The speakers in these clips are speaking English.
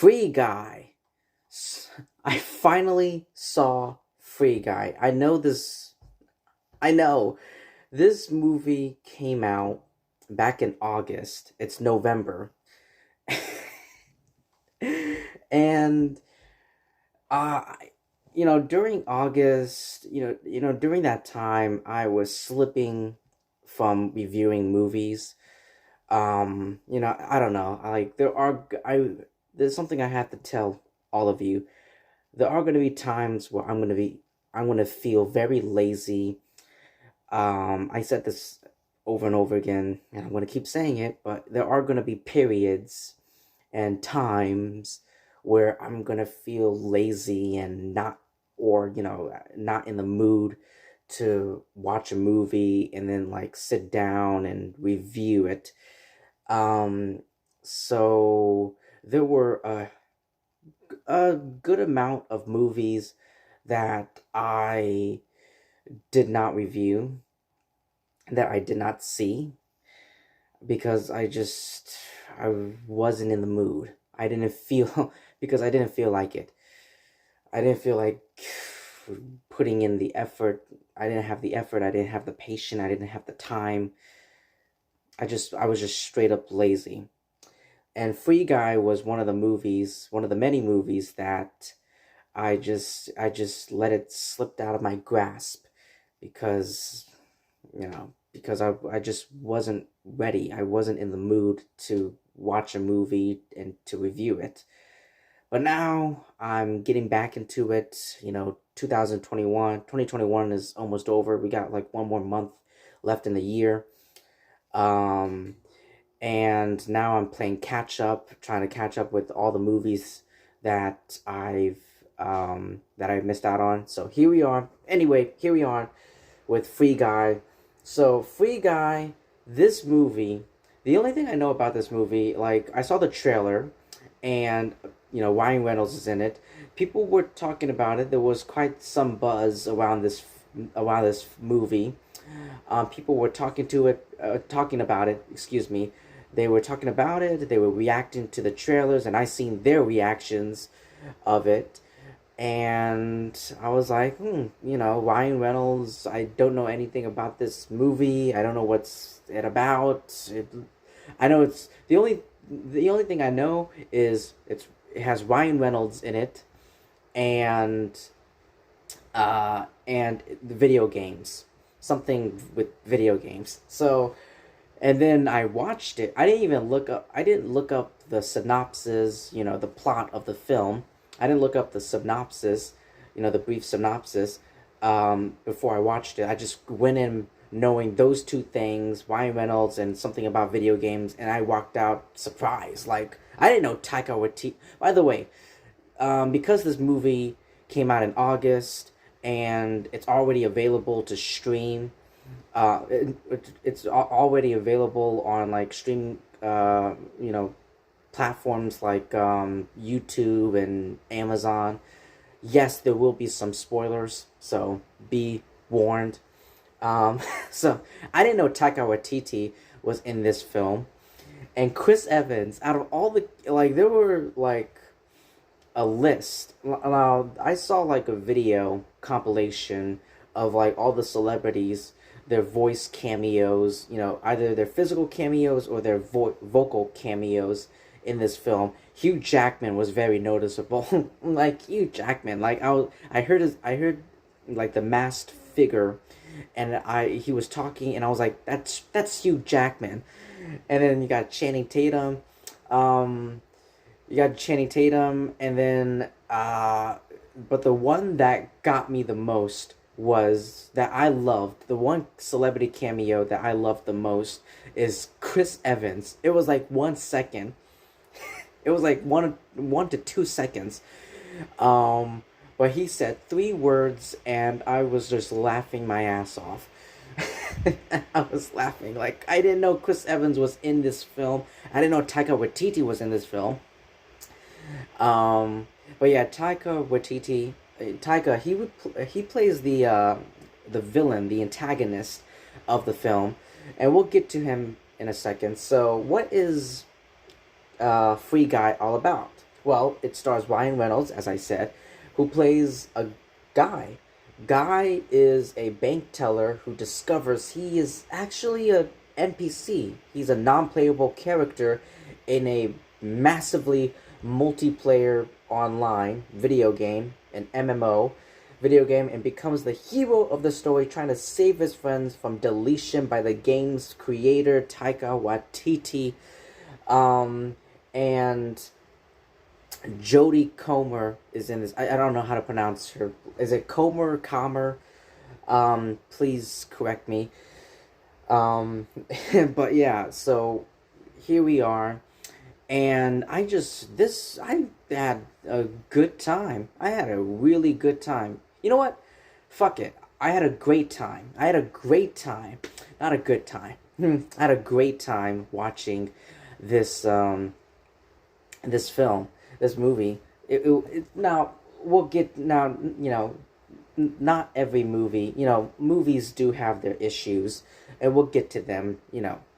Free Guy. I finally saw Free Guy. I know this movie came out back in August. It's November. And uh during August, during that time I was slipping from reviewing movies. I don't know. There's something I have to tell all of you. There are going to be times where I'm going to feel very lazy. I said this over and over again, and I'm going to keep saying it, but there are going to be periods and times where I'm going to feel lazy and not in the mood to watch a movie and then like sit down and review it. Um, so there were a good amount of movies that I did not review, that I did not see, because I wasn't in the mood. I didn't feel because I didn't feel like it. I didn't feel like putting in the effort. I didn't have the effort. I didn't have the patience. I didn't have the time. I was just straight up lazy. And Free Guy was one of the many movies that I just let it slip out of my grasp because I just wasn't ready. I wasn't in the mood to watch a movie and to review it. But now I'm getting back into it. 2021 is almost over. We got like one more month left in the year. Um, and now I'm playing catch up, trying to catch up with all the movies that I've missed out on. So here we are. Anyway, here we are with Free Guy. So Free Guy, this movie. The only thing I know about this movie, like I saw the trailer, and Ryan Reynolds is in it. People were talking about it. There was quite some buzz around this movie. People were talking about it. Excuse me. They were talking about it. They were reacting to the trailers, and I seen their reactions of it. And I was like, Ryan Reynolds. I don't know anything about this movie. I don't know what's it about. I know it's the only thing I know is it has Ryan Reynolds in it, and the video games, something with video games. So, and then I watched it. I didn't look up the synopsis, the plot of the film. I didn't look up the synopsis, the brief synopsis, before I watched it. I just went in knowing those two things, Ryan Reynolds and something about video games, and I walked out surprised. Like, I didn't know Taika Waititi. By the way, because this movie came out in August and it's already available to stream, it's already available on like streaming, platforms like YouTube and Amazon. Yes, there will be some spoilers, so be warned. So I didn't know Taika Waititi was in this film, and Chris Evans. Out of all the there were like a list. Now I saw like a video compilation of like all the celebrities, their voice cameos. Either their physical cameos or their vocal cameos in this film. Hugh Jackman was very noticeable. Like Hugh Jackman, like I heard like the masked figure, and he was talking, and I was like, that's Hugh Jackman. And then you got Channing Tatum, and then but the one that got me the most was that I loved the one celebrity cameo that I loved the most is Chris Evans. It was like 1 second. It was like 1 to 2 seconds. But he said 3 words, and I was just laughing my ass off. I was laughing. Like, I didn't know Chris Evans was in this film. I didn't know Taika Waititi was in this film. But yeah, Taika Waititi, he plays the villain, the antagonist of the film, and we'll get to him in a second. So, what is Free Guy all about? Well, it stars Ryan Reynolds, as I said, who plays a guy. Guy is a bank teller who discovers he is actually a NPC. He's a non-playable character in a massively multiplayer online video game, an MMO video game, and becomes the hero of the story, trying to save his friends from deletion by the game's creator, Taika Waititi. Um, and Jodie Comer is in this. I don't know how to pronounce her. Is it Comer? Comer? Please correct me. Um, but yeah, so here we are. And I had a good time. I had a really good time. You know what? Fuck it. I had a great time. I had a great time. Not a good time. I had a great time watching this, this film, this movie. Now we'll get now. Not every movie. Movies do have their issues, and we'll get to them.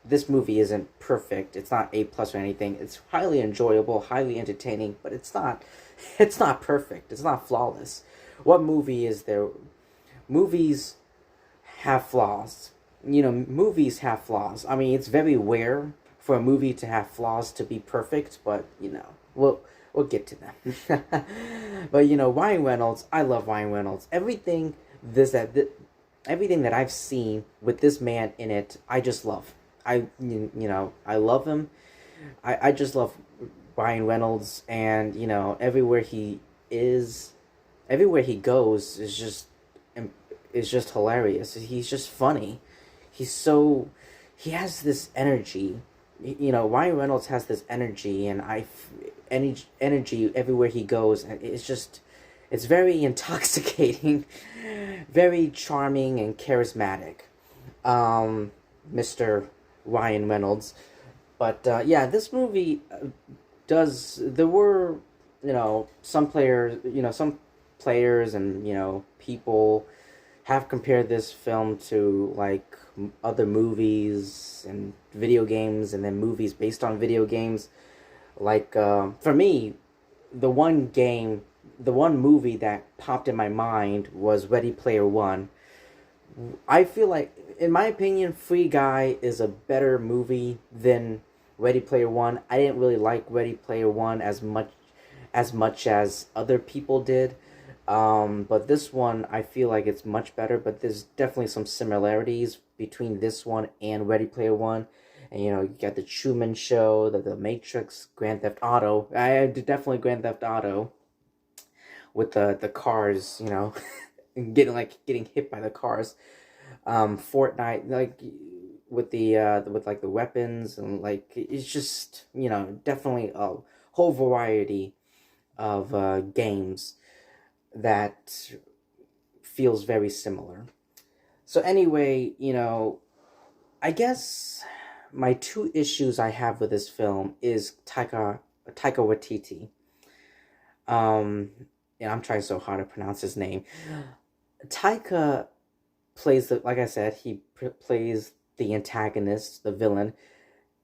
This movie isn't perfect. It's not A plus or anything. It's highly enjoyable, highly entertaining, but it's not. It's not perfect. It's not flawless. What movie is there? Movies have flaws. Movies have flaws. I mean, it's very rare for a movie to have flaws to be perfect, but we'll get to them. But Ryan Reynolds, I love Ryan Reynolds. Everything that I've seen with this man in it, I just love. I love him. I just love Ryan Reynolds, and is, everywhere he goes is just hilarious. He's just funny. He has this energy. Ryan Reynolds has this energy, and energy everywhere he goes, and it's very intoxicating, very charming and charismatic. Mr. Ryan Reynolds. But yeah, this movie does. There were some players and people have compared this film to like other movies and video games, and then movies based on video games. Like for me, the one movie that popped in my mind was Ready Player One. I feel like, in my opinion, Free Guy is a better movie than Ready Player One. I didn't really like Ready Player One as much as other people did. But this one, I feel like it's much better. But there's definitely some similarities between this one and Ready Player One. And you got the Truman Show, the Matrix, Grand Theft Auto. I did definitely Grand Theft Auto with the cars, getting hit by the cars. Fortnite, like with the weapons, and like it's just definitely a whole variety of games that feels very similar. So anyway, I guess my two issues I have with this film is Taika Waititi. Yeah, I'm trying so hard to pronounce his name. Taika plays like I said, plays the antagonist, the villain,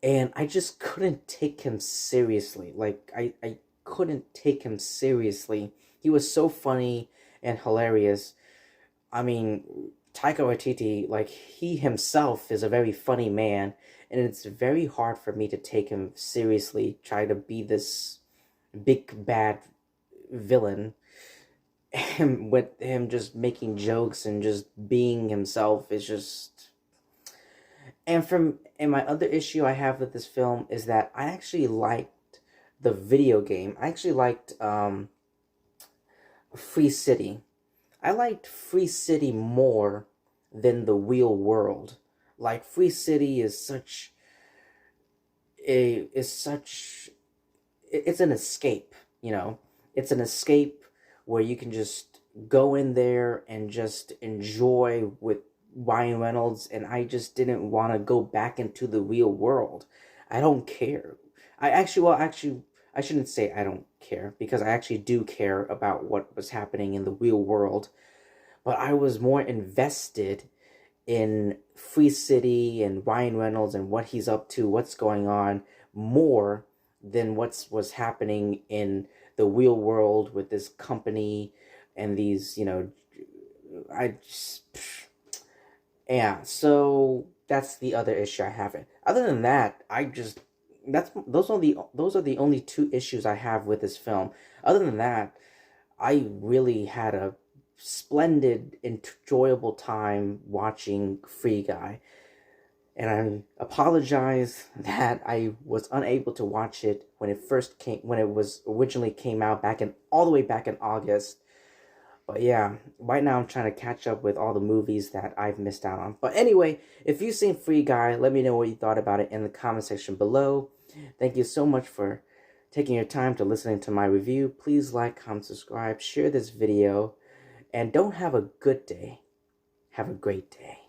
and I just couldn't take him seriously. Like I couldn't take him seriously. He was so funny and hilarious. I mean, Taika Waititi, like he himself is a very funny man, and it's very hard for me to take him seriously. Try to be this big bad villain, him with him just making jokes and just being himself is just. And my other issue I have with this film is that I actually liked the video game. I actually liked Free City. I liked Free City more than the real world. Like Free City is such a is such it's an escape, It's an escape where you can just go in there and just enjoy with Ryan Reynolds, and I just didn't want to go back into the real world. I don't care. I shouldn't say I don't care, because I actually do care about what was happening in the real world, but I was more invested in Free City and Ryan Reynolds and what he's up to, what's going on, more than what's happening in the real world with this company and these, I just, yeah. So that's the other issue I have. Other than that, those are the only two issues I have with this film. Other than that, I really had a splendid, enjoyable time watching Free Guy. And I apologize that I was unable to watch it when it was originally came out all the way back in August. But yeah, right now I'm trying to catch up with all the movies that I've missed out on. But anyway, if you've seen Free Guy, let me know what you thought about it in the comment section below. Thank you so much for taking your time to listening to my review. Please like, comment, subscribe, share this video, and don't have a good day. Have a great day.